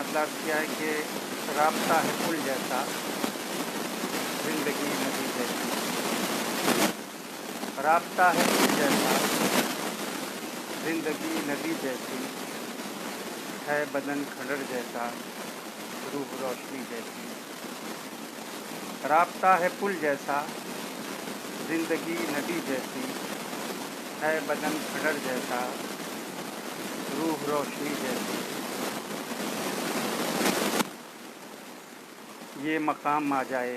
मतलब क्या है कि राब्ता है पुल जैसा, जिंदगी नदी जैसी। राब्ता है पुल जैसा, जिंदगी नदी जैसी, है बदन खंडर जैसा, रूह रोशनी जैसी। राब्ता है पुल जैसा, जिंदगी नदी जैसी, है बदन खंडर जैसा, रूह रोशनी जैसी। ये मकाम आ जाए,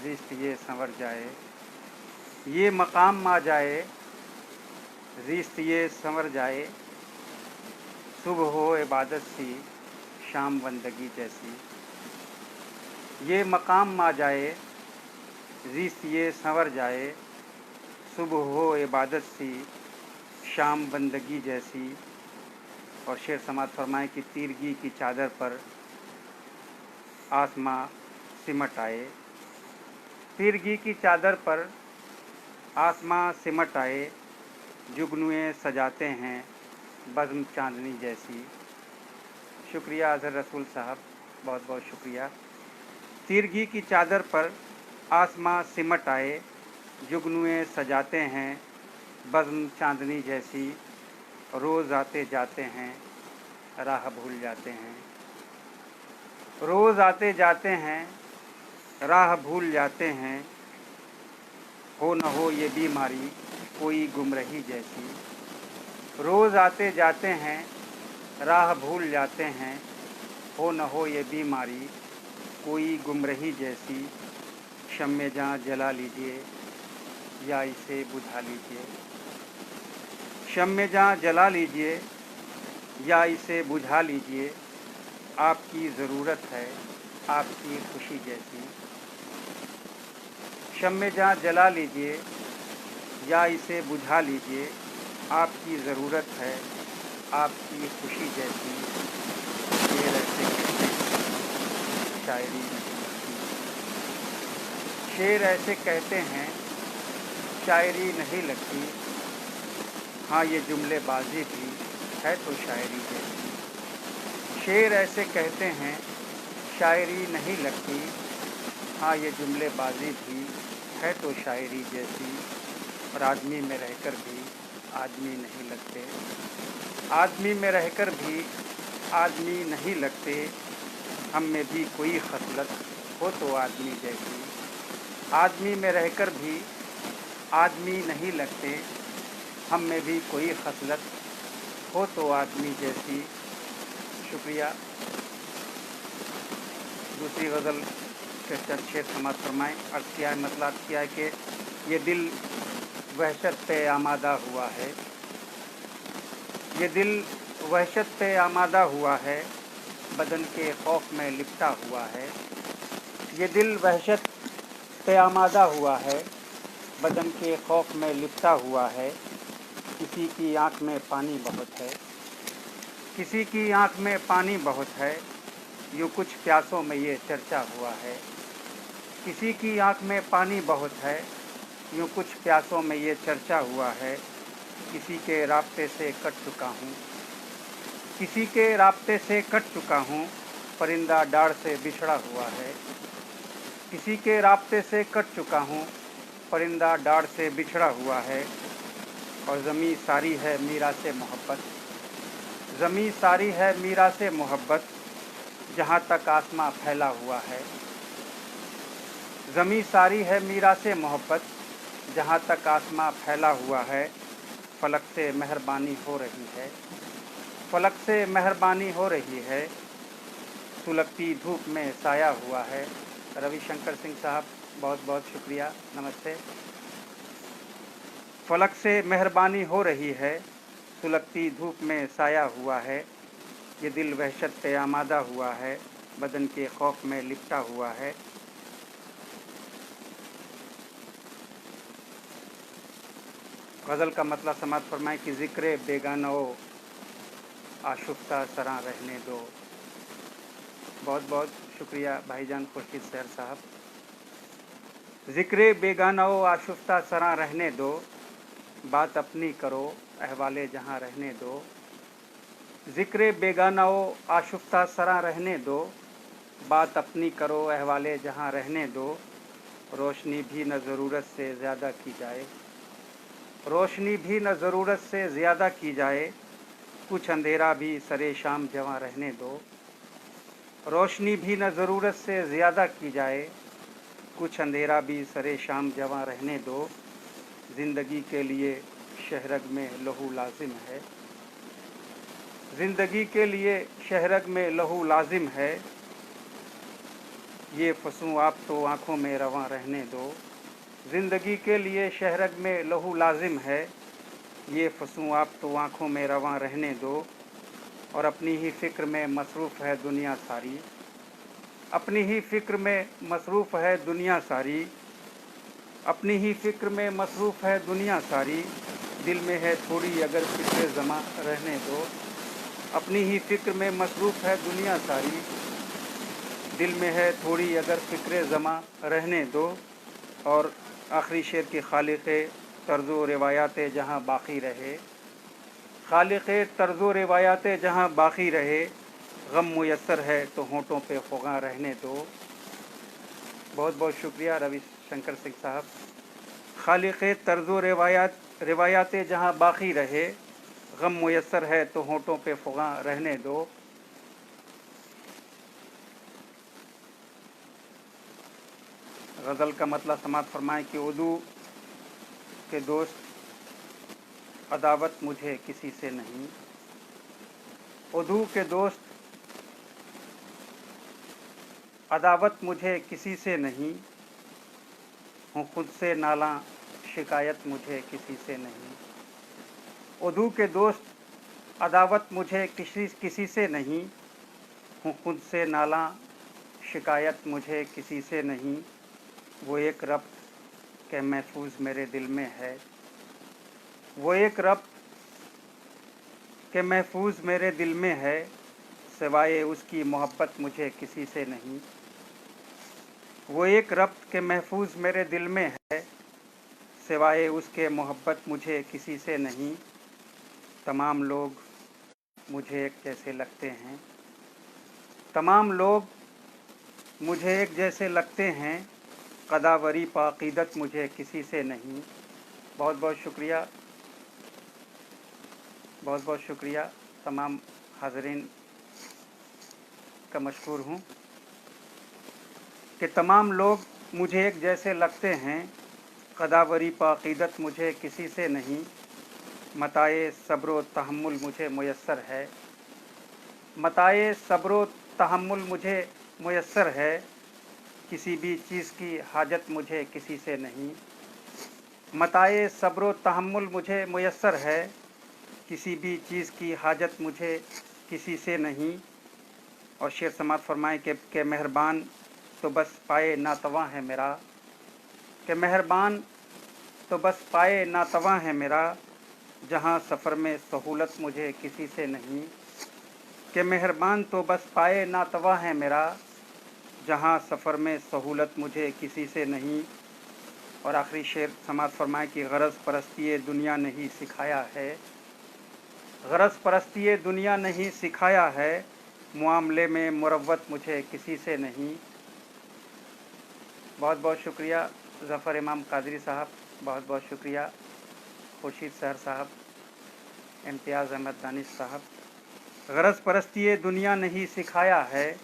रिश्त ये संवर जाए। ये मकाम आ जाए, रिश्त ये संवर जाए। सुबह हो इबादत सी, शाम बंदगी जैसी। ये मकाम आ जाए, रिश्त ये संवर जाए। सुबह हो इबादत सी, शाम बंदगी जैसी। और शेर समाप्त फरमाए कि तीरगी की चादर पर आसमां सिमट आए। तीरगी की चादर पर आसमां सिमट आए। जुगनुएं सजाते हैं बज़्म चांदनी जैसी। शुक्रिया अज़हर रसूल साहब, बहुत बहुत शुक्रिया। तीरगी की चादर पर आसमां सिमट आए। जुगनुएं सजाते हैं बज़्म चांदनी जैसी। रोज़ आते जाते हैं, राह भूल जाते हैं। रोज़ आते जाते हैं, राह भूल जाते हैं। हो न हो ये बीमारी कोई गुमरही जैसी। रोज़ आते जाते हैं, राह भूल जाते हैं। हो न हो ये बीमारी कोई गुमरही जैसी। शम्मे जहाँ जला लीजिए या इसे बुझा लीजिए। शम्मे जहाँ जला लीजिए या इसे बुझा लीजिए। आपकी ज़रूरत है आपकी खुशी जैसी। शम्मे जहाँ जला लीजिए या इसे बुझा लीजिए। आपकी ज़रूरत है आपकी खुशी जैसी। शेर ऐसे कहते हैं शायरी नहीं लगती। शेर ऐसे कहते हैं शायरी नहीं लगती। हाँ ये जुमलेबाजी भी है तो शायरी जैसी। शेर ऐसे कहते हैं शायरी नहीं लगती। हाँ ये जुमलेबाजी भी है तो शायरी जैसी। और आदमी में रहकर भी आदमी नहीं लगते। आदमी में रहकर भी आदमी नहीं लगते। हम में भी कोई खसलत हो तो आदमी जैसी। आदमी में रहकर भी आदमी नहीं लगते। हम में भी कोई खसलत हो तो आदमी जैसी। शुक्रिया। दूसरी गज़ल के चंद शेर समाप्त फरमाएँ। अर्ज़ किया है, मतलब किया है कि ये दिल वहशत पे आमादा हुआ है। ये दिल वहशत पे आमादा हुआ है। बदन के खौफ में लिपटा हुआ है। ये दिल वहशत पे आमादा हुआ है। बदन के खौफ में लिपटा हुआ है। किसी की आँख में पानी बहुत है। किसी की आँख में पानी बहुत है। यूँ कुछ प्यासों में ये चर्चा हुआ है। किसी की आँख में पानी बहुत है। यूँ कुछ प्यासों में ये चर्चा हुआ है। किसी के राब्ते से कट चुका हूँ। किसी के राब्ते से कट चुका हूँ। परिंदा डाढ़ से बिछड़ा हुआ है। किसी के राब्ते से कट चुका हूँ। परिंदा डाढ़ से बिछड़ा हुआ है। और ज़मीं सारी है मीरा से मोहब्बत। ज़मीं सारी है मीरा से मोहब्बत। जहाँ तक आसमां फैला हुआ है। ज़मीं सारी है मीरा से मोहब्बत। जहाँ तक आसमां फैला हुआ है। फ़लक से मेहरबानी हो रही है। फ़लक से मेहरबानी हो रही है। सुलगती धूप में साया हुआ है। रविशंकर सिंह साहब, बहुत बहुत शुक्रिया, नमस्ते। फ़लक से मेहरबानी हो रही है। सुलगती धूप में साया हुआ है। ये दिल वहशत पे आमादा हुआ है। बदन के खौफ में लिपटा हुआ है। गज़ल का मतलब समाप्त फरमाएं कि ज़िक्र बेगानो आशुफ्ता सरा रहने दो। बहुत बहुत शुक्रिया भाईजान खुर्शीद सैर साहब। ज़िक्र बेगानो आशुफ्ता सरा रहने दो। बात अपनी करो अहवाले जहाँ रहने दो। ज़िक्र बेगानाओ आशुफ्ता सरा रहने दो, बात अपनी करो अहवाले जहाँ रहने दो। रोशनी भी न ज़रूरत से ज़्यादा की जाए, रोशनी भी न ज़रूरत से ज़्यादा की जाए। कुछ अंधेरा भी सरे शाम जवां रहने दो, रोशनी भी न ज़रूरत से ज़्यादा की जाए। कुछ अंधेरा भी सरे शाम जवां रहने दो। ज़िंदगी के लिए शहरग में लहू लाजिम है, ज़िंदगी के लिए शहरग में लहू लाजिम है। ये फंसूँ आप तो आँखों में रवां रहने दो। ज़िंदगी के लिए शहरग में लहू लाजिम है, ये फंसूँ आप तो आँखों में रवां रहने दो। और अपनी ही फ़िक्र में मसरूफ़ है दुनिया सारी, अपनी ही फ़िक्र में मसरूफ़ है दुनिया सारी, अपनी ही फ़िक्र में मसरूफ़ है दुनिया सारी। दिल में है थोड़ी अगर फ़िक्र ज़मा रहने दो, अपनी ही फ़िक्र में मसरूफ़ है दुनिया सारी। दिल में है थोड़ी अगर फ़िक्र ज़मा रहने दो। और आखिरी शेर की खालिक़े तर्ज़ो रिवायाते जहाँ बाक़ी रहे, खालिक़े तर्ज़ो रिवायाते जहाँ बाक़ी रहे। गम मुयस्सर है तो होंठों पे ख़ुगा रहने दो। बहुत बहुत शुक्रिया रविशंकर सिंह साहब। खालिक़े तर्ज़ो रिवायाते जहाँ बाक़ी रहे, गम मुयस्सर है तो होंठों पे ख़ुगा रहने दो। गज़ल का मतलब समात फरमाएं कि उर्दू के दोस्त, अदावत मुझे किसी से नहीं, उर्दू के दोस्त, अदावत मुझे किसी से नहीं। हूँ खुद से नाला, शिकायत मुझे किसी से नहीं। उर्दू के दोस्त, अदावत मुझे किसी से नहीं। हूँ खुद से नाला, शिकायत मुझे किसी से नहीं। वो एक रब्त के महफूज मेरे दिल में है, वो एक रब्त के महफूज मेरे दिल में है। सिवाय उसकी मोहब्बत मुझे किसी से नहीं। वो एक रब्त के महफूज मेरे दिल में है, सिवाय उसके मोहब्बत मुझे किसी से नहीं। तमाम लोग मुझे एक जैसे लगते हैं, तमाम लोग मुझे एक जैसे लगते हैं। कदावरी पाक़ीदत मुझे किसी से नहीं। बहुत बहुत शुक्रिया, बहुत बहुत शुक्रिया। तमाम हाज़रीन का मशकूर हूँ कि तमाम लोग मुझे एक जैसे लगते हैं। कदावरी पाक़ीदत मुझे किसी से नहीं। मताए सब्र तहम्मुल मुझे मुयस्सर है, मताए सब्र तहम्मुल मुझे मुयस्सर है। किसी भी चीज़ की हाजत मुझे किसी से नहीं। मताए सब्र तहम्मुल मुझे मुयस्सर है, किसी भी चीज़ की हाजत मुझे किसी से नहीं। और शेर समात फरमाएँ कि मेहरबान तो बस पाए नातवां है मेरा, कि मेहरबान तो बस पाए नातवां है मेरा। जहाँ सफ़र में सहूलत मुझे किसी से नहीं। कि मेहरबान तो बस पाए नातवां है मेरा, जहाँ सफ़र में सहूलत मुझे किसी से नहीं। और आखिरी शेर समात फरमाए कि गरज़ परस्ती दुनिया नहीं सिखाया है, गरज़ परस्ती दुनिया नहीं सिखाया है। मामले में मुरव्वत मुझे किसी से नहीं। बहुत बहुत शुक्रिया ज़फ़र इमाम कादरी साहब, बहुत बहुत शुक्रिया खुर्शीद सहर साहब, इम्तियाज़ अहमद दानिश साहब। गरज़ परस्ती दुनिया नहीं सिखाया है,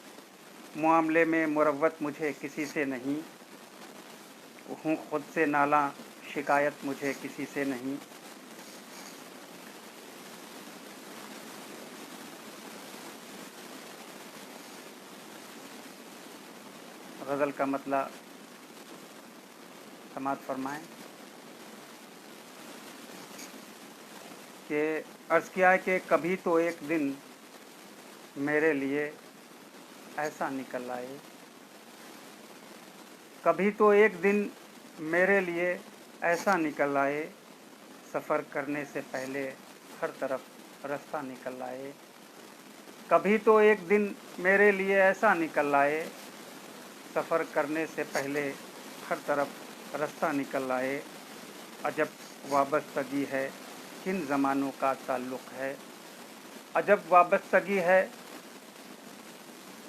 मामले में मुरव्वत मुझे किसी से नहीं। हूँ खुद से नाला, शिकायत मुझे किसी से नहीं। गज़ल का मतलब समात फरमाएँ कि अर्ज़ किया है कि कभी तो एक दिन मेरे लिए ऐसा निकल आए, कभी तो एक दिन मेरे लिए ऐसा निकल आए। सफ़र करने से पहले हर तरफ रास्ता निकल आए। कभी तो एक दिन मेरे लिए ऐसा निकल आए, सफ़र करने से पहले हर तरफ रास्ता निकल आए। अजब वाबस्तगी है किन ज़मानों का ताल्लुक़ है, अजब वाबस्तगी है,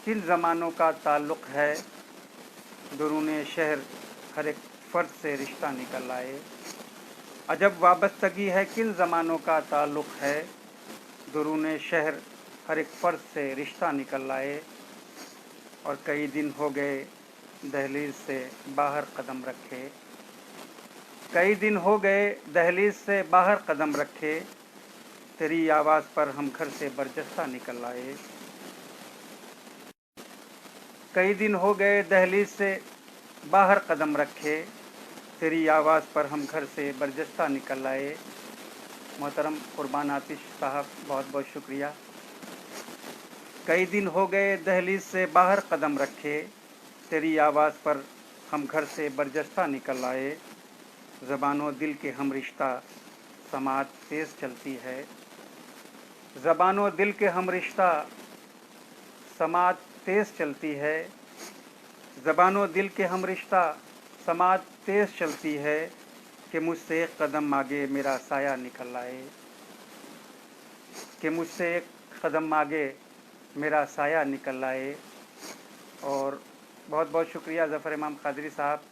किन ज़मानों का ताल्लुक़ है, दुरूने शहर हर एक फ़र्द से रिश्ता निकल आए। अजब वाबस्तगी है, किन ज़मानों का ताल्लुक़ है, दुरूने शहर हर एक फ़र्द से रिश्ता निकल आए। और कई दिन हो गए दहलीज से बाहर कदम रखे, कई दिन हो गए दहलीज से बाहर कदम रखे, तेरी आवाज़ पर हम घर से बरजस्ता निकल आए। कई दिन हो गए दहलीज से बाहर कदम रखे, तेरी आवाज़ पर हम घर से बरजस्ता निकल आए। मोहतरम कुर्बान आतिश साहब, बहुत बहुत शुक्रिया। कई दिन हो गए दहलीज से बाहर कदम रखे, तेरी आवाज़ पर हम घर से बरजस्ता निकल आए। ज़बानो दिल के हम रिश्ता समाज तेज़ चलती है, ज़बानो दिल के हम रिश्ता समाज तेज़ चलती है, ज़बानो दिल के हम रिश्ता समाज तेज़ चलती है, कि मुझसे एक कदम आगे मेरा साया निकल आए, कि मुझसे एक कदम आगे मेरा साया निकल आए। और बहुत बहुत शुक्रिया ज़फ़र इमाम क़ादरी साहब,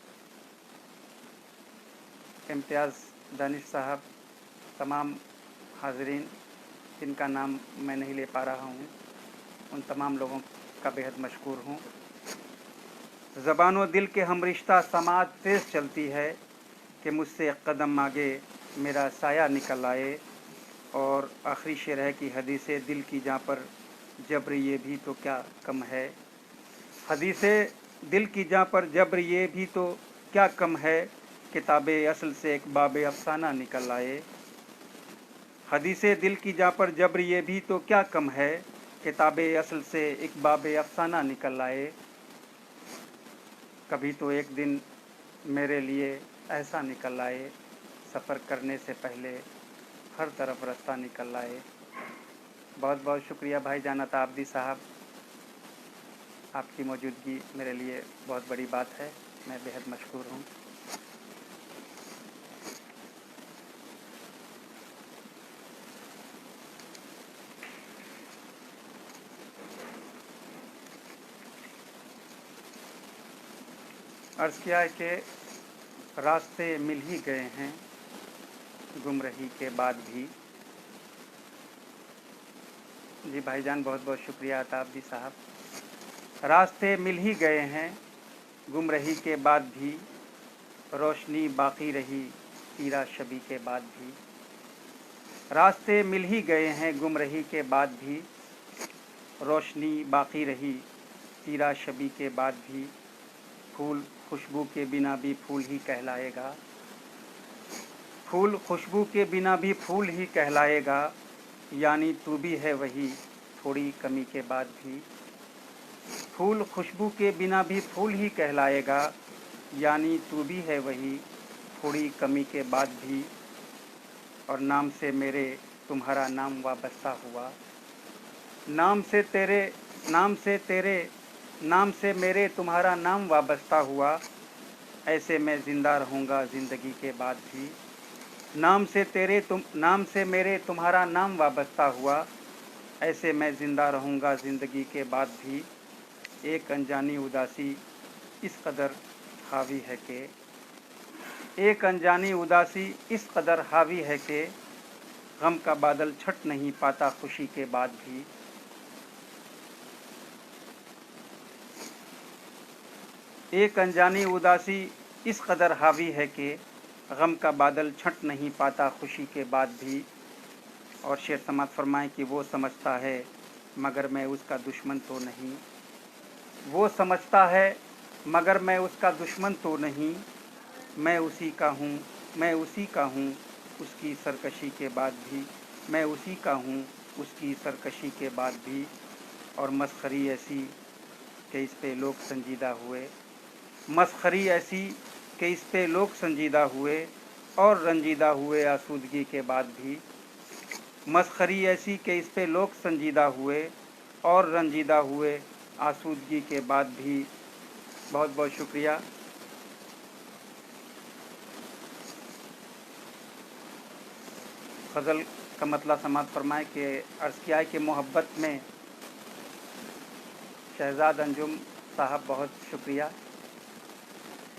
इम्तियाज़ दानिश साहब, तमाम हाज़रीन जिनका नाम मैं नहीं ले पा रहा हूँ, उन तमाम लोगों का बेहद मशकूर हूँ। ज़बानो दिल के हम रिश्ता समाज तेज़ चलती है, कि मुझसे एक कदम आगे मेरा साया निकल आए। और आखिरी शेर है कि हदीसे दिल की जहाँ पर जब्र ये भी तो क्या कम है, हदीसे दिल की जहाँ पर जब्र ये भी तो क्या कम है, किताबे असल से एक बाब अफसाना निकल आए। हदीसे दिल की जहाँ पर जब्र ये भी तो क्या कम है, किताबे असल से एक बाब अफसाना निकल आए। कभी तो एक दिन मेरे लिए ऐसा निकल आए, सफ़र करने से पहले हर तरफ रास्ता निकल आए। बहुत बहुत शुक्रिया भाईजान अताब्दी साहब, आपकी मौजूदगी मेरे लिए बहुत बड़ी बात है, मैं बेहद मशकूर हूँ। अर्ज़ किया है कि रास्ते मिल ही गए हैं गुमराही के बाद भी। जी भाईजान, बहुत बहुत शुक्रिया अताब्दी साहब। रास्ते मिल ही गए हैं गुमराही के बाद भी, रोशनी बाकी रही तीरा शबी के बाद भी। रास्ते मिल ही गए हैं गुमराही के बाद भी, रोशनी बाकी रही तीरा शबी के बाद भी। फूल खुशबू के बिना भी फूल ही कहलाएगा, फूल खुशबू के बिना भी फूल ही कहलाएगा, यानी तू भी है वही थोड़ी कमी के बाद भी। फूल खुशबू के बिना भी फूल ही कहलाएगा, यानी तू भी है वही थोड़ी कमी के बाद भी। और नाम से मेरे तुम्हारा नाम वाबस्ता हुआ, नाम से तेरे नाम से मेरे तुम्हारा नाम वाबस्ता हुआ, ऐसे मैं ज़िंदा रहूँगा ज़िंदगी के बाद भी। नाम से मेरे तुम्हारा नाम वाबस्ता हुआ, ऐसे मैं ज़िंदा रहूँगा ज़िंदगी के बाद भी। एक अनजानी उदासी इस कदर हावी है कि, एक अनजानी उदासी इस कदर हावी है कि, गम का बादल छट नहीं पाता खुशी के बाद भी। एक अनजानी उदासी इस कदर हावी है कि, गम का बादल छट नहीं पाता खुशी के बाद भी। और शेर समात फरमाएं कि वो समझता है मगर मैं उसका दुश्मन तो नहीं, वो समझता है मगर मैं उसका दुश्मन तो नहीं, मैं उसी का हूँ, मैं उसी का हूँ उसकी सरकशी के बाद भी, मैं उसी का हूँ उसकी सरकशी के बाद भी। और मस्खरी ऐसी कि इस पे लोग संजीदा हुए, मस्खरी ऐसी कि इस पे लोग संजीदा हुए और रंजीदा हुए आसूदगी के बाद भी। मस्खरी ऐसी कि इस पे लोग संजीदा हुए और रंजीदा हुए आसूदगी के बाद भी। बहुत बहुत शुक्रिया। गज़ल का मतलब समाप्त फरमाए कि अर्ज़ किया है कि मोहब्बत में शहजाद अंजुम साहब बहुत शुक्रिया,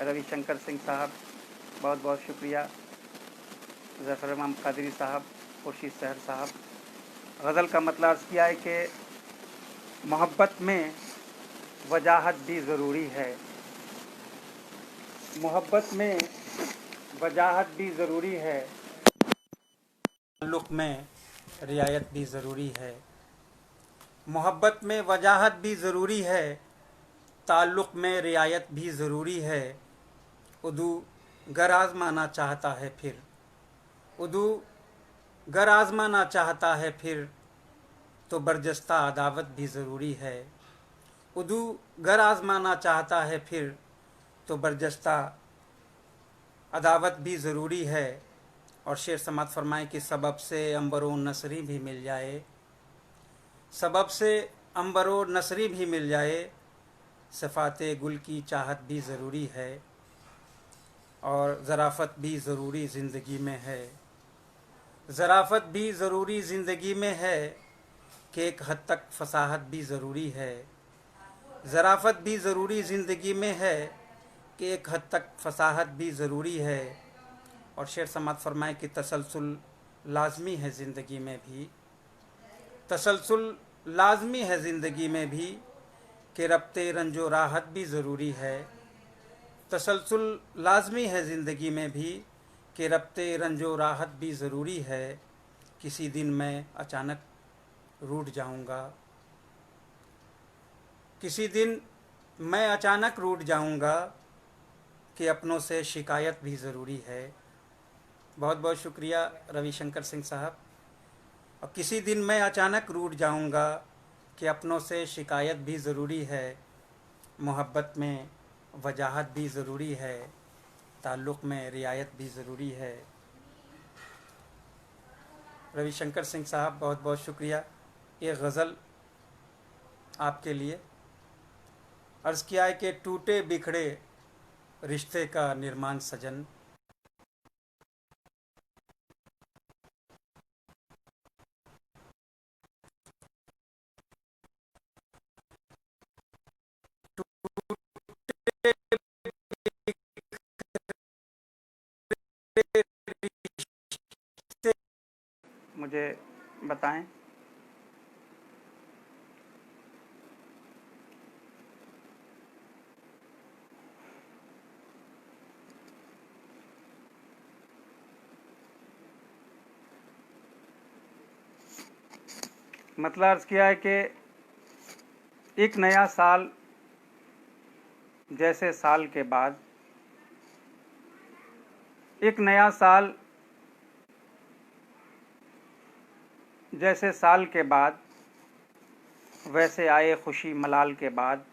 रविशंकर सिंह साहब बहुत बहुत शुक्रिया, ज़फ़र इमाम कादरी साहब, खुर्शीद सहर साहब। गज़ल का मतलब अर्ज़ किया है कि मोहब्बत में वजाहत भी ज़रूरी है, मोहब्बत में वजाहत भी ज़रूरी है, ताल्लुक़ में रियायत भी ज़रूरी है। मोहब्बत में वजाहत भी ज़रूरी है, ताल्लुक़ में रियायत भी ज़रूरी है। उदू गर आज़माना चाहता है फिर, उदू गर आज़माना चाहता है फिर, तो बरजस्ता अदावत भी ज़रूरी है। उदू गर आज़माना चाहता है फिर, तो बरजस्ता अदावत भी ज़रूरी है। और शेर समात फरमाए कि सबब से अंबरो नसरी भी मिल जाए, सबब से अंबरो नसरी भी मिल जाए, सफ़ाते गुल की चाहत भी ज़रूरी है। और ज़राफ़त भी ज़रूरी ज़िंदगी में है, ज़राफ़त भी ज़रूरी ज़िंदगी में है, कि एक हद तक फसाहत भी ज़रूरी है। ज़राफ़त भी ज़रूरी ज़िंदगी में है, कि एक हद तक फसाहत भी ज़रूरी है। और शेर समात फरमाए कि तसलसल लाज़मी है ज़िंदगी में भी, तसलसल लाज़मी है ज़िंदगी में भी, कि रब्ते रंजो राहत भी ज़रूरी है। तसलसल लाज़मी है ज़िंदगी में भी, कि रब्ते रंजो राहत भी ज़रूरी है। किसी दिन मैं अचानक रूठ जाऊंगा, किसी दिन मैं अचानक रूठ जाऊंगा, कि अपनों से शिकायत भी ज़रूरी है। बहुत बहुत शुक्रिया रविशंकर सिंह साहब। और किसी दिन मैं अचानक रूठ जाऊंगा, कि अपनों से शिकायत भी ज़रूरी है। मोहब्बत में वजाहत भी ज़रूरी है, ताल्लुक़ में रियायत भी ज़रूरी है। रविशंकर सिंह साहब बहुत बहुत शुक्रिया। ये गज़ल आपके लिए। अर्ज़ किया है कि टूटे बिखड़े रिश्ते का निर्माण सजन, मुझे बताएं। मतलब अर्ज़ किया है कि एक नया साल जैसे साल के बाद, एक नया साल जैसे साल के बाद, वैसे आए खुशी मलाल के बाद।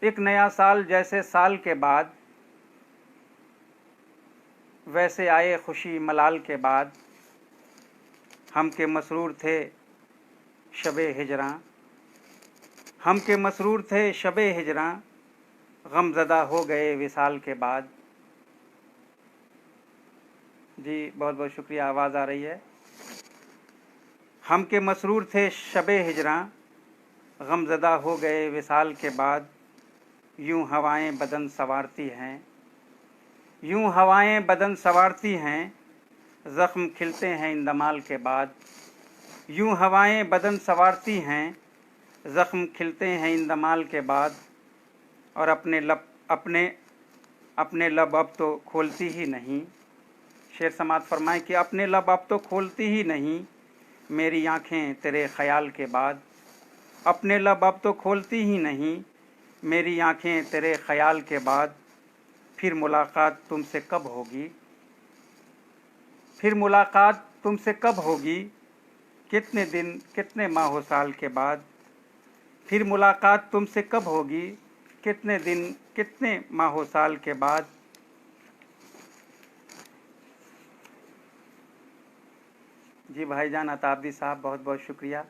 एक नया साल जैसे साल के बाद, वैसे आए खुशी मलाल के बाद। हम के मसरूर थे शबे हिजरां, हम के मसरूर थे शबे हिजरां, गमज़दा हो गए विसाल के बाद। जी बहुत बहुत शुक्रिया, आवाज़ आ रही है। हम के मसरूर थे शबे हिजरां, गमज़दा हो गए विसाल के बाद। यूं हवाएं बदन संवारती हैं, यूं हवाएं बदन संवारती हैं, ज़ख्म खिलते हैं इंदमाल के बाद। यूं हवाएं बदन संवारती हैं, ज़ख्म खिलते हैं इंदमाल के बाद। और अपने लब अब तो खोलती ही नहीं। शेर समात फरमाए कि अपने लब अब तो खोलती ही नहीं, मेरी आँखें तेरे ख़याल के बाद। अपने लब अब तो खोलती ही नहीं, मेरी आँखें तेरे ख़याल के बाद। फिर मुलाकात तुमसे कब होगी, फिर मुलाकात तुमसे कब होगी, कितने दिन कितने माह साल के बाद। फिर मुलाकात तुमसे कब होगी, कितने दिन कितने माह साल के बाद। जी भाईजान अताब्दी साहब बहुत बहुत शुक्रिया।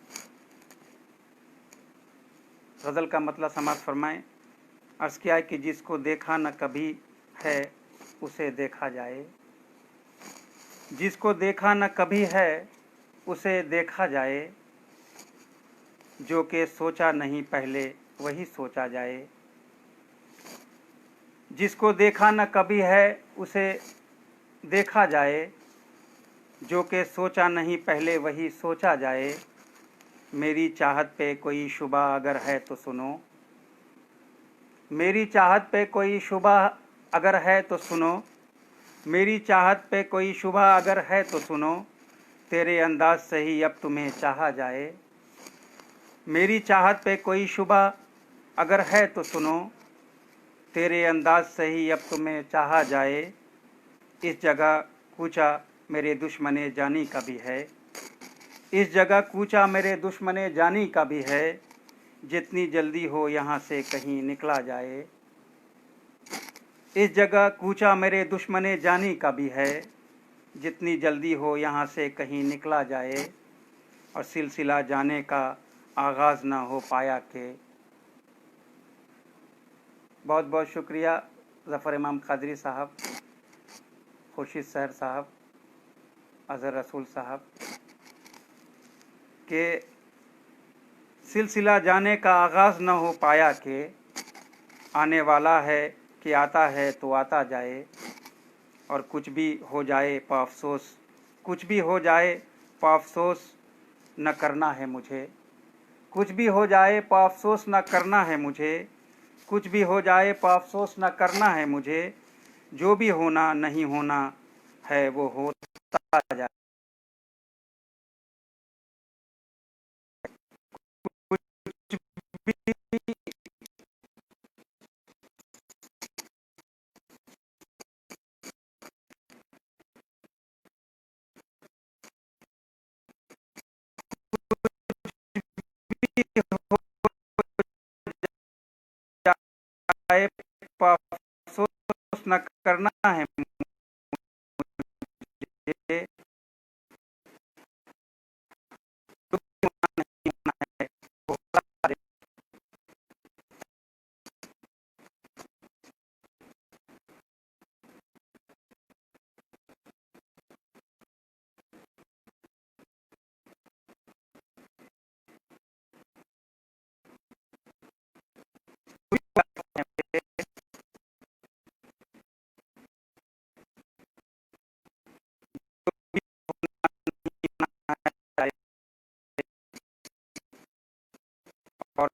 गज़ल का मतलब समाप्त फरमाएं। अर्ज़ किया है कि जिसको देखा न कभी है, उसे देखा जाए। जिसको देखा न कभी है उसे देखा जाए, जो कि सोचा नहीं पहले वही सोचा जाए। जिसको देखा न कभी है उसे देखा जाए, जो कि सोचा नहीं पहले वही सोचा जाए। मेरी चाहत पे कोई शुबा अगर है तो सुनो, मेरी चाहत पे कोई शुबा अगर है तो सुनो, मेरी चाहत पे कोई शुबा अगर है तो सुनो, तेरे अंदाज से ही अब तुम्हें चाहा जाए। मेरी चाहत पे कोई शुबा अगर है तो सुनो, तेरे अंदाज से ही अब तुम्हें चाहा जाए। इस जगह कूचा मेरे दुश्मने जानी का भी है, इस जगह कूचा मेरे दुश्मने जानी का भी है। जितनी जल्दी हो यहाँ से कहीं निकला जाए। इस जगह कूचा मेरे दुश्मने जानी का भी है, जितनी जल्दी हो यहाँ से कहीं निकला जाए। और सिलसिला जाने का आगाज़ ना हो पाया के। बहुत बहुत शुक्रिया ज़फ़र इमाम क़ादरी साहब, खुर्शीद सहर साहब, अज़हर रसूल साहब के सिलसिला जाने का आगाज़ न हो पाया के। आने वाला है कि आता है तो आता जाए, और कुछ भी हो जाए तो अफसोस, कुछ भी हो तो अफसोस न करना है मुझे। कुछ भी हो जाए तो अफसोस न करना है मुझे, कुछ भी हो जाए तो अफसोस न करना है मुझे। जो भी होना नहीं होना है वो होता जाए। कुछ भी हो जाए तो अफसोस न करना है मुझे। जो भी होना नहीं होना है वो होता जाए। और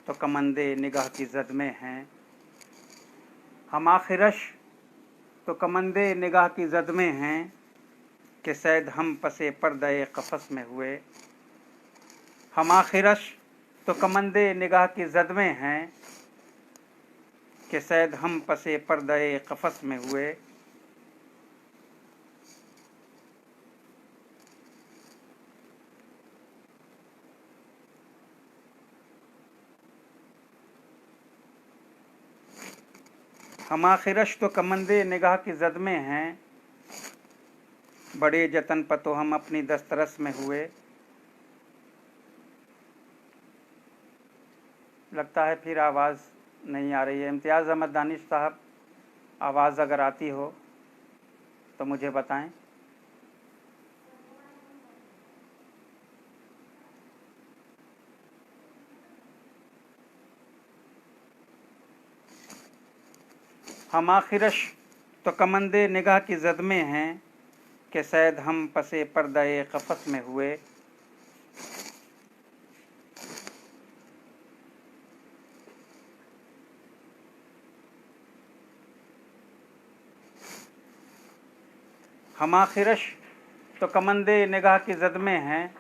तो कमंदे निगाह की जद में हैं हम आखिरश, तो कमंदे निगाह की जद में हैं कि सैद हम पसे पर्दे कफस में हुए। हम आखिरश तो कमंदे निगाह की जद में हैं कि सैद हम पसे पर्दे कफस में हुए। हम आखिरश तो कमंदे निगाह की जद में हैं, बड़े जतन पतो हम अपनी दस्तरस में हुए। लगता है फिर आवाज़ नहीं आ रही है। इम्तियाज़ अहमद दानिश साहब, आवाज़ अगर आती हो तो मुझे बताएं। हम आखिरश तो कमंदे निगाह की जद में हैं कि शायद हम पसे पर्दाए क़फ़स में हुए। हम आखिरश तो कमंदे निगाह की जद में हैं,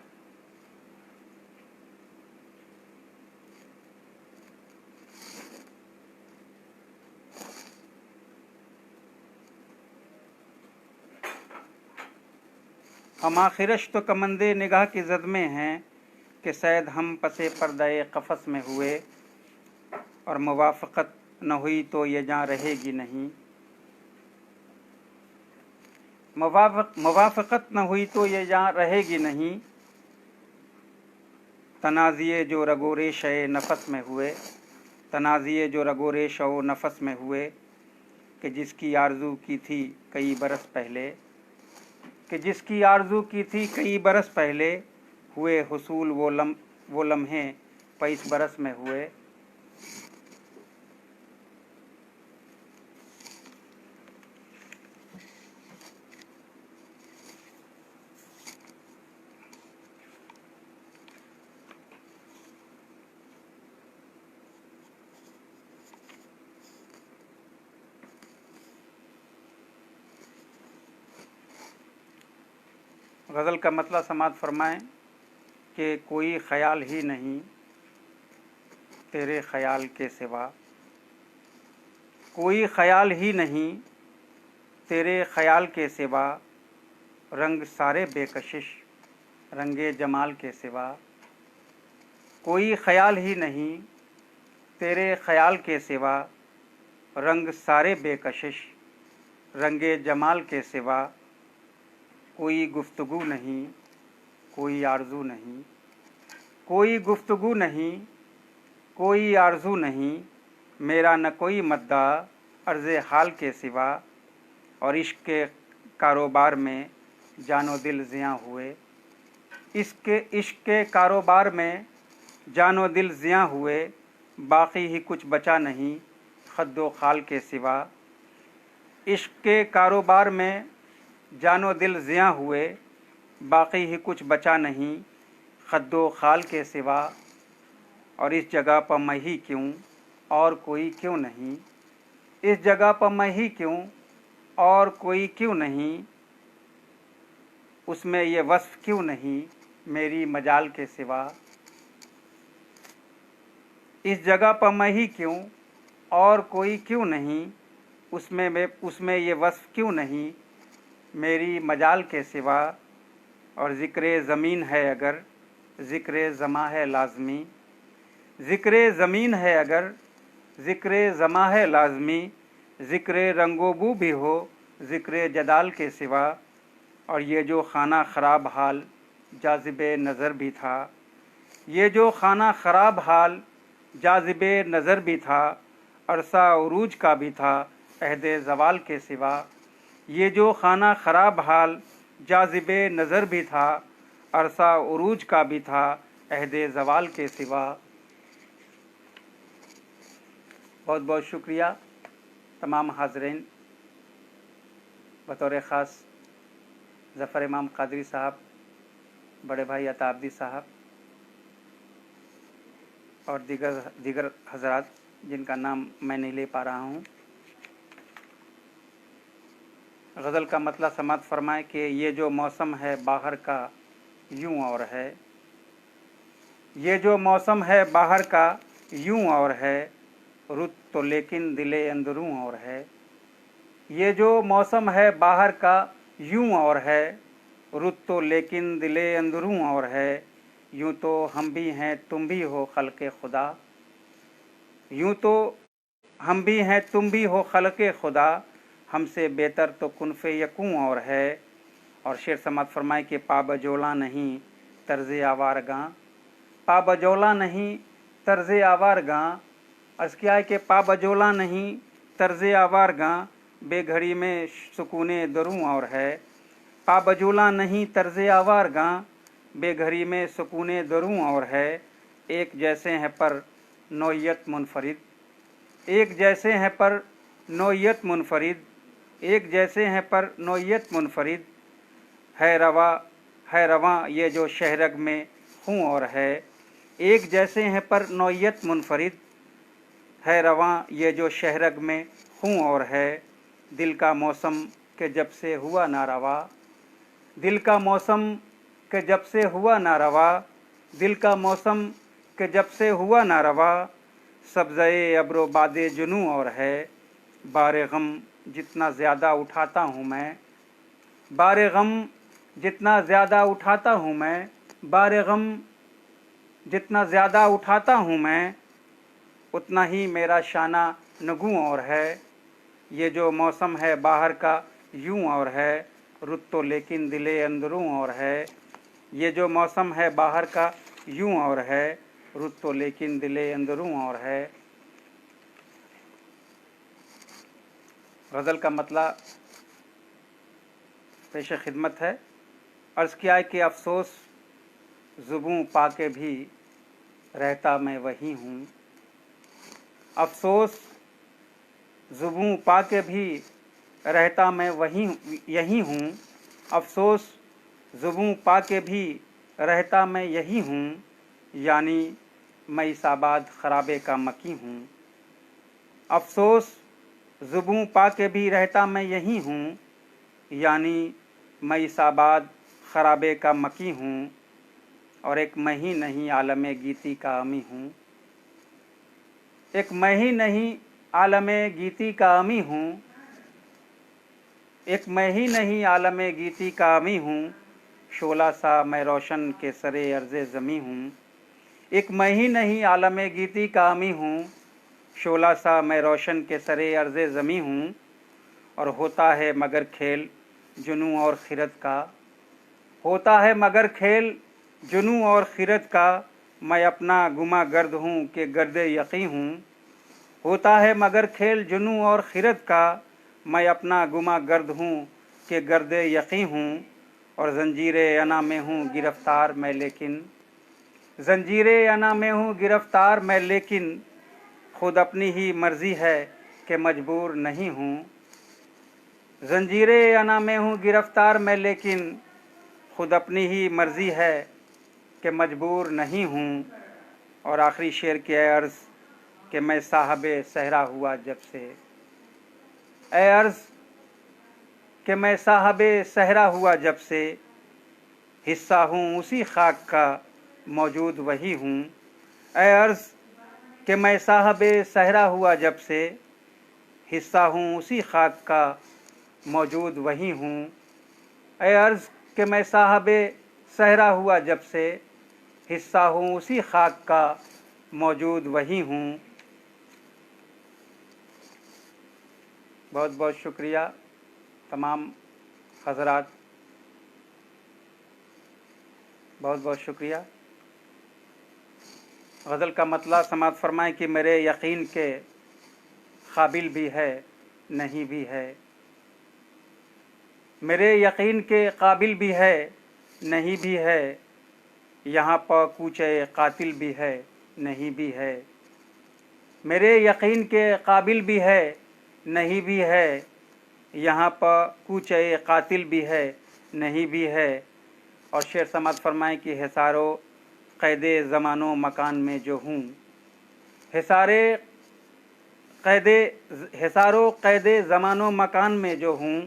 हम आखिरश तो कमंदे निगाह की जद में हैं कि शायद हम पसे पर्दाए क़फ़स में हुए, और मुवाफ़क़त न हुई तो ये जान रहेगी नहीं। मुवाफ़क़त न हुई तो ये जान रहेगी नहीं। तनाज़िए जो रगोरेश नफ़स में हुए, तनाज़िए जो रगोरेश ओ नफ़स में हुए, कि जिसकी आरज़ू की थी कई बरस पहले, कि जिसकी आरज़ू की थी कई बरस पहले, हुए हुसूल वो लम्हे 22 बरस में हुए। गज़ल का मतलब समात फरमाएं कि कोई ख़याल ही नहीं तेरे ख़याल के सिवा, कोई ख़याल ही नहीं तेरे ख़याल के सिवा, रंग सारे बेकशिश रंगे जमाल के सिवा। कोई ख़याल ही नहीं तेरे ख़याल के सिवा, रंग सारे बेकशिश रंगे जमाल के सिवा। कोई गुफ्तगू नहीं कोई आरज़ू नहीं, कोई गुफ्तगू नहीं कोई आरज़ू नहीं, मेरा न कोई मद्दा अर्ज़े हाल के सिवा। और इश्क़ के कारोबार में जानो दिल ज़ियां हुए, इश्क़ के कारोबार में जानो दिल ज़ियां हुए, बाक़ी ही कुछ बचा नहीं खद्दो खाल के सिवा। इश्क़ के कारोबार में जानो दिल ज़ियां हुए, बाक़ी ही कुछ बचा नहीं खद्दो खाल के सिवा। और इस जगह पर मैं ही क्यों और कोई क्यों नहीं, इस जगह पर मैं ही क्यों और कोई क्यों नहीं, उसमें ये वस्फ़ क्यों नहीं मेरी मजाल के सिवा। इस जगह पर मैं ही क्यों और कोई क्यों नहीं, उसमें ये वस्फ़ क्यों नहीं मेरी मजाल के सिवा। और ज़िक्र ज़मीन है अगर ज़िक्र ज़मा है लाज़मी, ज़िक्र ज़मीन है अगर ज़िक्र ज़मा है लाज़मी, ज़िक्र रंगोबू भी हो ज़िक्र जदाल के सिवा। और ये जो खाना ख़राब हाल जाज़िबे नज़र भी था, ये जो खाना ख़राब हाल जाज़िबे नज़र भी था, अरसा उरूज का भी था अहदे ज़वाल के सिवा। ये जो खाना ख़राब हाल जाज़िबे नज़र भी था, अरसा उरूज का भी था अहदे ज़वाल के सिवा। बहुत बहुत शुक्रिया तमाम हाज़रीन, बतौर ख़ास ज़फ़र इमाम क़ादरी साहब, बड़े भाई अताब्दी साहब और दीगर हज़रात जिनका नाम मैं नहीं ले पा रहा हूँ। गज़ल का मतलब समात फरमाए कि ये जो मौसम है बाहर का यूं और है, ये जो मौसम है बाहर का यूं और है, रुत तो लेकिन दिले अंदरूं और है। ये जो मौसम है बाहर का यूं और है, रुत तो लेकिन दिले अंदरूं और है। यूं तो हम भी हैं तुम भी हो खल्क़े खुदा, यूं तो हम भी हैं तुम भी हो खल्क़े खुदा, हमसे बेहतर तो कुनफ़े यकूं और है। और शेर समात फरमाए कि पाबजोला नहीं तर्ज़ आवारगां, पाबजोला नहीं तर्ज़ आवारगां। अर्ज़ किया है कि पाबजोला नहीं तर्ज़ आवारगां, बेघड़ी में सुकूने दरूं और है। पाबजोला नहीं तर्ज़ आवारगां, बेघड़ी में सुकूने दरूं और है। एक जैसे हैं पर नौइयत मुनफरिद, एक जैसे हैं पर नौइयत मुनफरिद, एक जैसे हैं पर नौइयत मुनफरिद। है रवां ये जो शहरग में हूँ और है। एक जैसे हैं पर नौइयत मुनफरिद, है रवां ये जो शहरग में हूँ और है। दिल का मौसम के जब से हुआ नारवा, दिल का मौसम के जब से हुआ नारवा, दिल का मौसम के जब से हुआ नारवा। सब्ज़े अब्रो बादे जुनू और है। बारे गम जितना ज़्यादा उठाता हूँ मैं, बारे गम जितना ज़्यादा उठाता हूँ मैं, बारे गम जितना ज़्यादा उठाता हूँ मैं, उतना ही मेरा शाना नगूं और है। ये जो मौसम है बाहर का यूं और है, रुत तो लेकिन दिले अंदरूं और है। ये जो मौसम है बाहर का यूं और है, रुत तो लेकिन दिले अंदरूं और है। गज़ल का मतलब पेश खिदमत है। अर्ज़ किया है कि अफ़सोस ज़ुबूं पाके भी रहता मैं वही हूँ, अफ़सोस ज़ुबूं पाके भी रहता मैं वही यही हूँ। अफ़सोस ज़ुबूं पाके भी रहता मैं यही हूँ, यानी मैं इस आबाद ख़राबे का मकी हूँ। अफ़सोस ज़ुबूं पाके भी रहता मैं यही हूँ, यानी मैं इस आबाद ख़राबे का मकी हूँ। और एक मैं ही नहीं आलमे गीती का अमी हूँ, एक मैं ही नहीं आलमे गीती का अमी हूँ, एक मैं ही नहीं आलमे गीती का अमी हूँ। शोला सा मैं रोशन के सरे अर्ज़े ज़मी हूँ, एक मैं ही नहीं आलमे गीती का अमी हूँ। शोला सा मैं रोशन के सरे अर्ज़े ज़मी हूँ। और होता है मगर खेल जुनू और खिरत का, होता है मगर खेल जुनू और खिरत का। मैं अपना गुमा गर्द हूँ कि गर्दे यक़ी हूँ, होता है मगर खेल जुनू और खिरत का। मैं अपना गुमा गर्द हूँ कि गर्दे यक़ी हूँ। और ज़ंजीरे अना में हूँ गिरफ़्तार मैं लेकिन, ज़ंजीरे अना में हूँ गिरफ़्तार मैं लेकिन, खुद अपनी ही मर्ज़ी है कि मजबूर नहीं हूँ। ज़ंजीरे अना में हूँ गिरफ़्तार मैं लेकिन, खुद अपनी ही मर्ज़ी है कि मजबूर नहीं हूँ। और आखिरी शेर की अर्ज़ कि मैं साहबे सहरा हुआ जब से, ए अर्ज़ कि मैं साहबे सहरा हुआ जब से, हिस्सा हूँ उसी खाक का मौजूद वही हूँ। ए अर्ज़ कि मैं साहबे सहरा हुआ जब से, हिस्सा हूँ उसी खाक का मौजूद वही हूँ। ए अर्ज़ कि मैं साहबे सहरा हुआ जब से, हिस्सा हूँ उसी खाक का मौजूद वही हूँ। बहुत बहुत शुक्रिया तमाम हज़रात, बहुत बहुत शुक्रिया। गज़ल का मतलब समात फरमाएं कि मेरे यकीन के काबिल भी है नहीं भी है, मेरे यकीन के काबिल भी है नहीं भी है। यहाँ पर कूचे कातिल भी है नहीं भी है, मेरे यकीन के काबिल भी है नहीं भी है। यहाँ पर कूचे कातिल भी है नहीं भी है। और शेर समात फरमाएं कि हिसारो क़ैदे ज़मानो मकान में जो हूँ, हिसारो क़ैदे ज़मानो मकान में जो हूँ,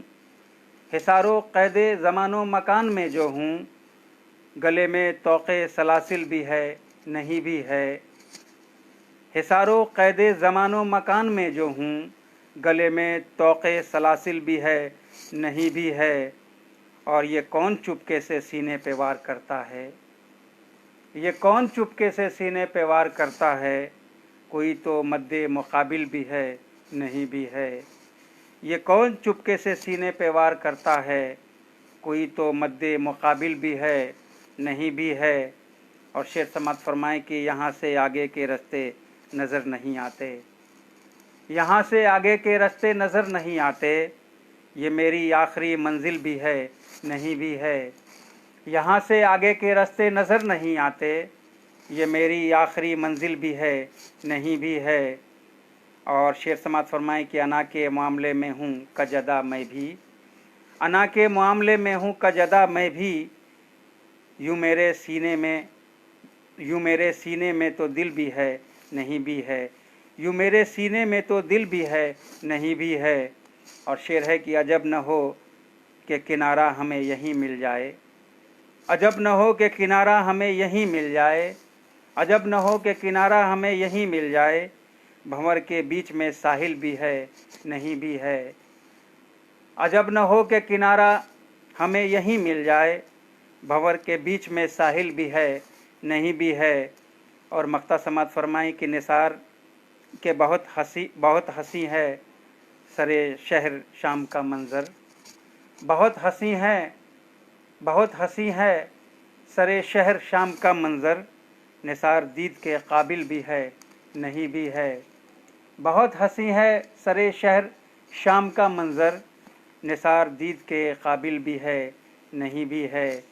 हिसारो क़ैदे ज़मानो मकान में जो हूँ। गले में तोक़े सलासिल भी है नहीं भी है, हिसारो क़ैदे ज़मानो मकान में जो हूँ। गले में तोक़े सलासिल भी है नहीं भी है। और ये कौन चुपके से सीने पे वार करता है, ये कौन चुपके से सीने पे वार करता है। कोई तो मद्दे मुकाबिल भी है, नहीं भी है। ये कौन चुपके से सीने पे वार करता है, कोई तो मद्दे मुकाबिल भी है, नहीं भी है। और शेर समात फरमाए कि यहाँ से आगे के रास्ते नज़र नहीं आते, यहाँ से आगे के रास्ते नज़र नहीं आते। ये मेरी आखिरी मंजिल भी है, नहीं भी है। यहाँ से आगे के रास्ते नज़र नहीं आते, ये मेरी आखिरी मंजिल भी है, नहीं भी है। और शेर समात फरमाए कि अना के मामले में हूँ कजदा मैं भी, अना के मामले में हूँ कजदा मैं भी। यूँ मेरे सीने में तो दिल भी है, नहीं भी है। यूँ मेरे सीने में तो दिल भी है, नहीं भी है। और शेर है कि अजब न हो कि किनारा हमें यहीं मिल जाए, अजब न हो कि किनारा हमें यहीं मिल जाए, अजब न हो कि किनारा हमें यहीं मिल जाए। भंवर के बीच में साहिल भी है, नहीं भी है। अजब न हो कि किनारा हमें यहीं मिल जाए, भंवर के बीच में साहिल भी है, नहीं भी है। और मक्ता समात फरमाई कि निसार के बहुत हंसी है सरे शहर शाम का मंज़र, बहुत हंसी है सरे शहर शाम का मंज़र। निसार दीद के काबिल भी है, नहीं भी है। बहुत हंसी है सरे शहर शाम का मंज़र, निसार दीद के काबिल भी है, नहीं भी है।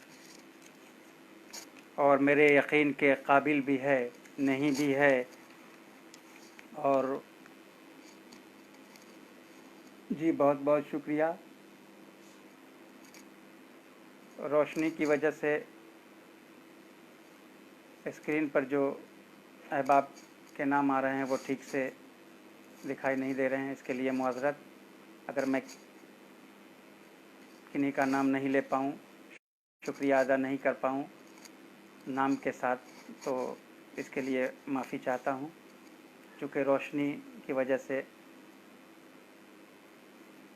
और मेरे यकीन के काबिल भी है, नहीं भी है। और जी बहुत बहुत शुक्रिया। रोशनी की वजह से स्क्रीन पर जो अहबाब के नाम आ रहे हैं वो ठीक से दिखाई नहीं दे रहे हैं, इसके लिए मुआज़रत। अगर मैं किन्हीं का नाम नहीं ले पाऊँ, शुक्रिया अदा नहीं कर पाऊँ नाम के साथ, तो इसके लिए माफ़ी चाहता हूँ, चूँकि रोशनी की वजह से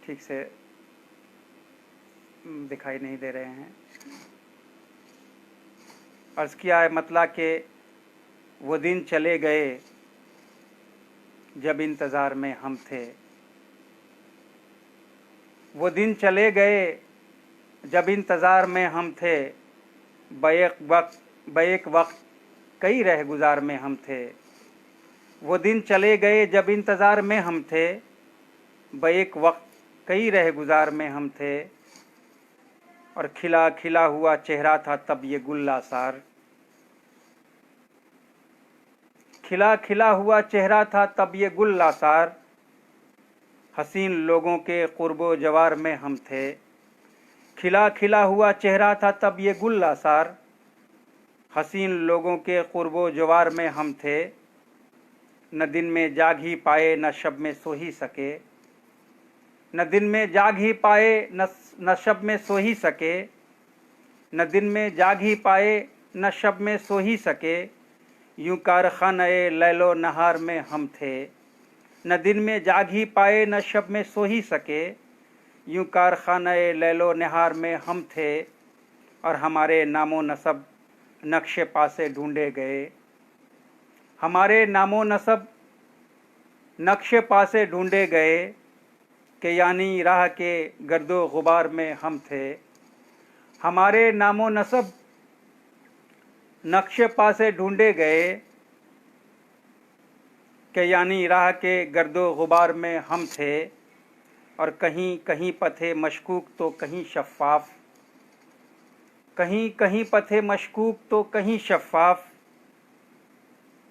ठीक से दिखाई नहीं दे रहे हैं। अर्ज़ किया है मतला के वो दिन चले गए जब इंतज़ार में हम थे, वो दिन चले गए जब इंतज़ार में हम थे। बैक वक्त कई रह गुज़ार में हम थे। वो दिन चले गए जब इंतज़ार में हम थे, बैक वक्त कई रह गुज़ार में हम थे। और खिला खिला हुआ चेहरा था तब ये गुल्ला सार, खिला खिला हुआ चेहरा था तब ये गुल्ला सार। हसीन लोगों के कुर्बो जवार में हम थे, खिला खिला हुआ चेहरा था तब ये गुल्ला सार। हसीन लोगों के कुर्बो जवार में हम थे, न दिन में जाग ही पाए न शब में सो ही सके, न दिन में जाग ही पाए न शब में सो ही सके, न दिन में जाग ही पाए न शब में सो ही सके। यूं कारखाने लैलो नहार में हम थे, न दिन में जाग ही पाए न शब में सो ही सके। यूं कारखाने लैलो नहार में हम थे, और हमारे नामो नसब नक्शे पासे ढूंढे गए, हमारे नामो नसब नक्शे पासे ढूंढे गए। कि यानी राह के गर्दो गुबार में हम थे, हमारे नामो नसब नक्शे पासे ढूंढे गए। कि यानी राह के गर्दो गुबार में हम थे। और कहीं कहीं पथे मशकूक तो कहीं शफ़ाफ़, कहीं कहीं पथे मशकूक तो कहीं शफ़ाफ़।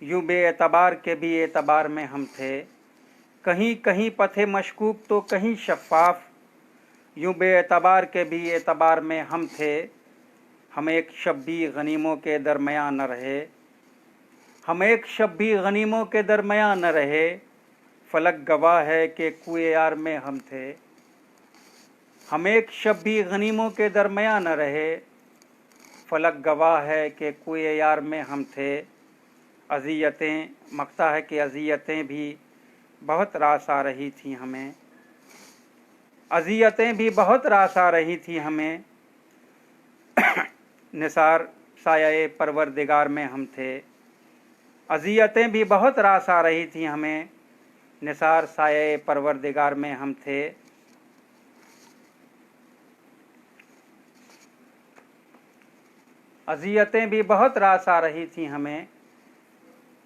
यूं बेएतबार के भी एतबार में हम थे, कहीं कहीं पथे मशकूक तो कहीं शफ़ाफ़। यूं बेएतबार के भी एतबार में हम थे। हम एक शब भी गनीमों के दरमियान न रहे, हम एक शब भी गनीमों के दरमियान न रहे। फलक गवाह है कि कुए यार में हम थे, हम एक शब भी गनीमों के दरमियान न रहे। फलक गवाह है कि कुए यार में हम थे। अज़ियतें मकता है कि अज़ियतें भी बहुत रास आ रही थी हमें, अज़ियतें भी बहुत रास आ रही थी हमें। निसार साया परवरदिगार में हम थे, अज़ियतें भी बहुत रास आ रही थी हमें, निसार साये परवरदिगार में हम थे। अज़ियतें भी बहुत रास आ रही थी हमें,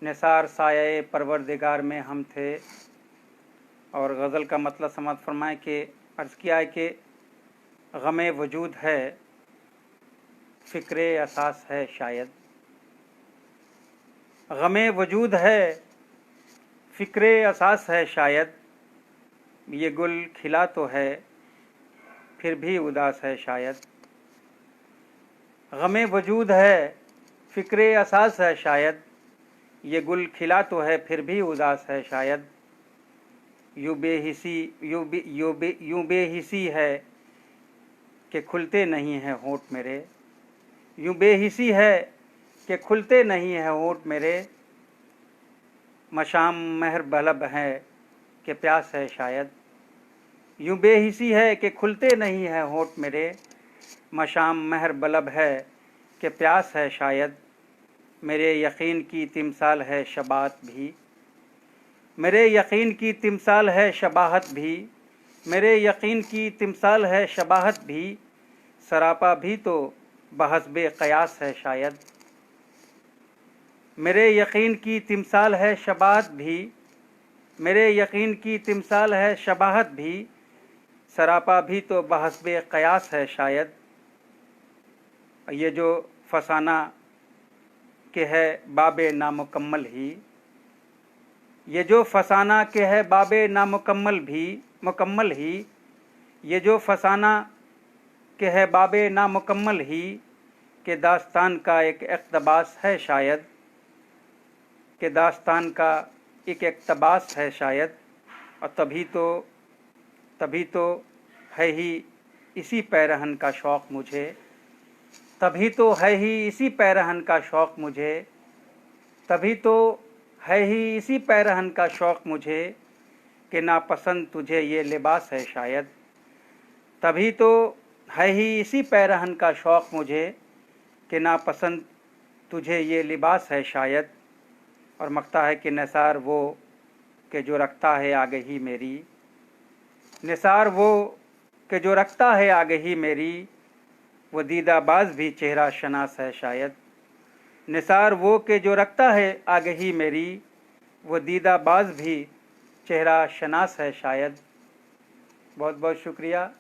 निसार साये परवरदिगार में हम थे। और गज़ल का मतलब समाप्त फरमाएं कि अर्ज़ किया है कि गमे वजूद है, फ़िक्रे एहसास है शायद। गमे वजूद है, फ़िक्रे एहसास है शायद। ये गुल खिला तो है, फिर भी उदास है शायद। गमे वजूद है, फ़िक्रे एहसास है शायद। ये गुल खिला तो है, फिर भी उदास है शायद। यूं बेहिसी है कि खुलते नहीं हैं होंठ मेरे। यूं बेहिसी है कि खुलते नहीं हैं होंठ मेरे। मशाम महर बलब है कि प्यास है शायद। यूं बेहिसी है कि खुलते नहीं हैं होंठ मेरे। मशाम महर बलब है कि प्यास है शायद। मेरे यकीन की तिमसाल है शबाहत भी। मेरे यकीन की तिमसाल है शबाहत भी। मेरे यकीन की तिमसाल है शबाहत भी। सरापा भी तो बहस्बे क़यास है शायद। मेरे यकीन की तिमसाल है शबाहत भी। मेरे यकीन की तिमसाल है शबाहत भी। सरापा भी तो बहस्बे क़यास है शायद। ये जो फसाना के है बाबे नामुकम्मल ही। ये जो फसाना के है बाबे नामुकम्मल भी मुकम्मल ही। ये जो फसाना के है बाबे नामुकम्मल ही। के दास्तान का एक इक़्तिबास है शायद। के दास्तान का एक इक़्तिबास है शायद। और तभी तो है ही इसी पैरहन का शौक़ मुझे। तभी तो है ही इसी पैरहन का शौक़ मुझे। तभी तो है ही इसी पैरहन का शौक़ मुझे कि नापसंद तुझे ये लिबास है शायद। तभी तो है ही इसी पैरहन का शौक़ मुझे कि नापसंद तुझे ये लिबास है शायद। और मकता है कि निसार वो कि जो रखता है आगही मेरी। निसार वो कि जो रखता है आगही मेरी। वो दीदाबाज भी चेहरा शनास है शायद। निसार वो कि जो रखता है आगही मेरी। वो दीदाबाज भी चेहरा शनास है शायद। बहुत बहुत शुक्रिया।